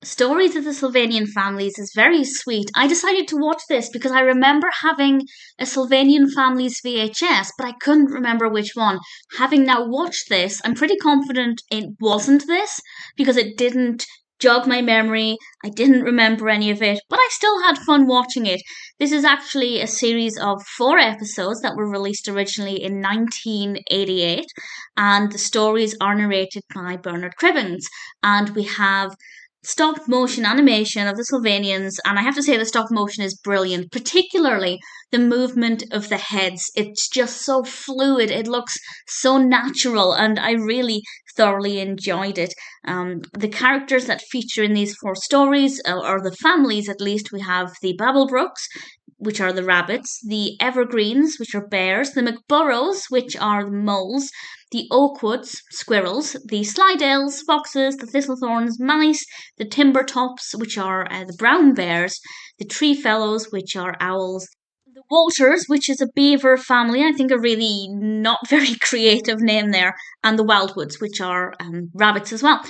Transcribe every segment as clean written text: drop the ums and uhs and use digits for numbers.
Stories of the Sylvanian Families is very sweet. I decided to watch this because I remember having a Sylvanian Families VHS, but I couldn't remember which one. Having now watched this, I'm pretty confident it wasn't this because it didn't jog my memory. I didn't remember any of it, but I still had fun watching it. This is actually a series of 4 episodes that were released originally in 1988, and the stories are narrated by Bernard Cribbins. And we have stop motion animation of the Sylvanians, and I have to say the stop motion is brilliant, particularly the movement of the heads. It's just so fluid, it looks so natural, and I really thoroughly enjoyed it. The characters that feature in these 4 stories, or the families at least, we have the Babblebrooks, which are the rabbits, the Evergreens, which are bears, the McBurrows, which are the moles, the Oakwoods, squirrels, the Slydales, foxes, the Thistlethorns, mice, the Timbertops, which are the brown bears, the Treefellows, which are owls, the Walters, which is a beaver family, I think a really not very creative name there, and the Wildwoods, which are rabbits as well.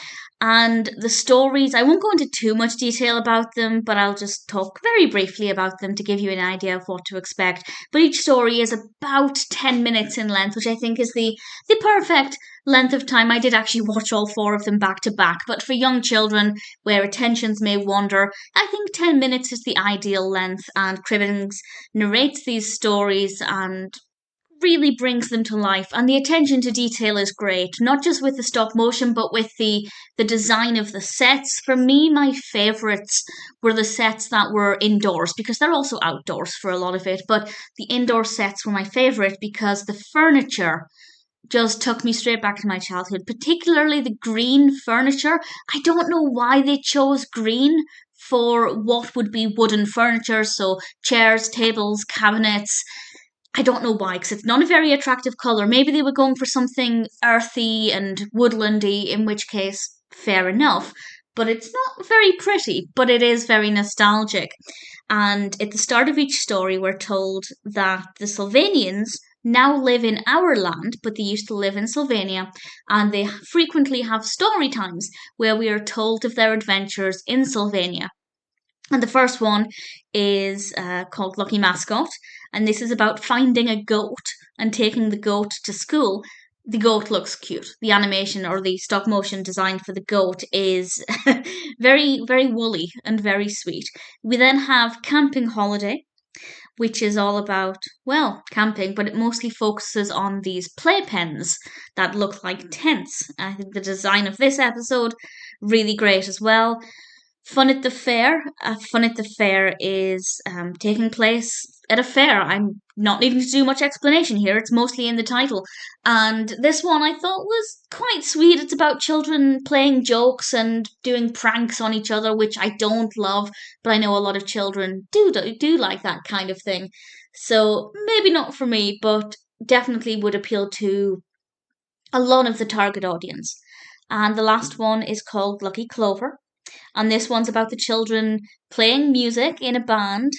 And the stories, I won't go into too much detail about them, but I'll just talk very briefly about them to give you an idea of what to expect. But each story is about 10 minutes in length, which I think is the perfect length of time. I did actually watch all 4 of them back to back, but for young children where attentions may wander, I think 10 minutes is the ideal length, and Cribbins narrates these stories and really brings them to life, and the attention to detail is great, not just with the stop motion but with the design of the sets. For me, my favorites were the sets that were indoors, because they're also outdoors for a lot of it, but the indoor sets were my favorite because the furniture just took me straight back to my childhood, particularly the green furniture. I don't know why they chose green for what would be wooden furniture, so chairs, tables, cabinets. I don't know why, because it's not a very attractive colour. Maybe they were going for something earthy and woodlandy, in which case, fair enough. But it's not very pretty, but it is very nostalgic. And at the start of each story, we're told that the Sylvanians now live in our land, but they used to live in Sylvania, and they frequently have story times where we are told of their adventures in Sylvania. And the first one is called Lucky Mascot, and this is about finding a goat and taking the goat to school. The goat looks cute. The animation or the stop motion design for the goat is very, very woolly and very sweet. We then have Camping Holiday, which is all about, well, camping, but it mostly focuses on these playpens that look like tents. I think the design of this episode really great as well. Fun at the Fair. Fun at the Fair is taking place at a fair. I'm not needing to do much explanation here, it's mostly in the title. And this one I thought was quite sweet. It's about children playing jokes and doing pranks on each other, which I don't love, but I know a lot of children do like that kind of thing. So maybe not for me, but definitely would appeal to a lot of the target audience. And the last one is called Lucky Clover, and this one's about the children playing music in a band.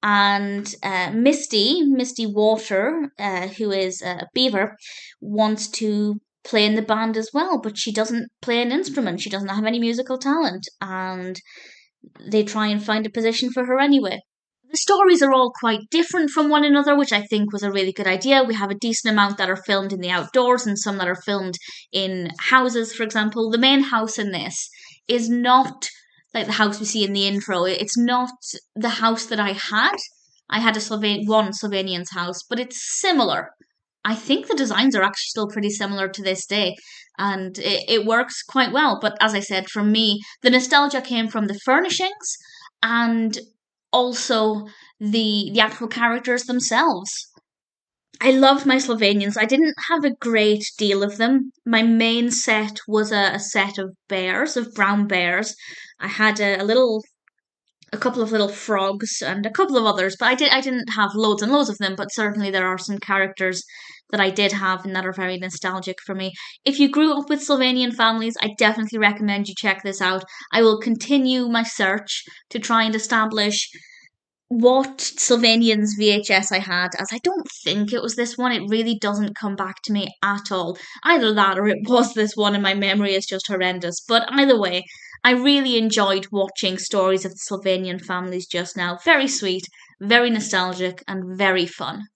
And Misty Water, who is a beaver, wants to play in the band as well, but she doesn't play an instrument. She doesn't have any musical talent, and they try and find a position for her anyway. The stories are all quite different from one another, which I think was a really good idea. We have a decent amount that are filmed in the outdoors and some that are filmed in houses, for example. The main house in this is not like the house we see in the intro. It's not the house that I had. I had one Sylvanian's house, but it's similar. I think the designs are actually still pretty similar to this day, and it works quite well. But as I said, for me, the nostalgia came from the furnishings and also the actual characters themselves. I loved my Slovenians. I didn't have a great deal of them. My main set was a set of bears, of brown bears. I had a couple of little frogs and a couple of others, but I didn't have loads and loads of them, but certainly there are some characters that I did have and that are very nostalgic for me. If you grew up with Sylvanian families, I definitely recommend you check this out. I will continue my search to try and establish what Sylvanian's VHS I had, as I don't think it was this one. It really doesn't come back to me at all. Either that or it was this one and my memory is just horrendous. But either way, I really enjoyed watching stories of the Sylvanian families just now. Very sweet, very nostalgic, and very fun.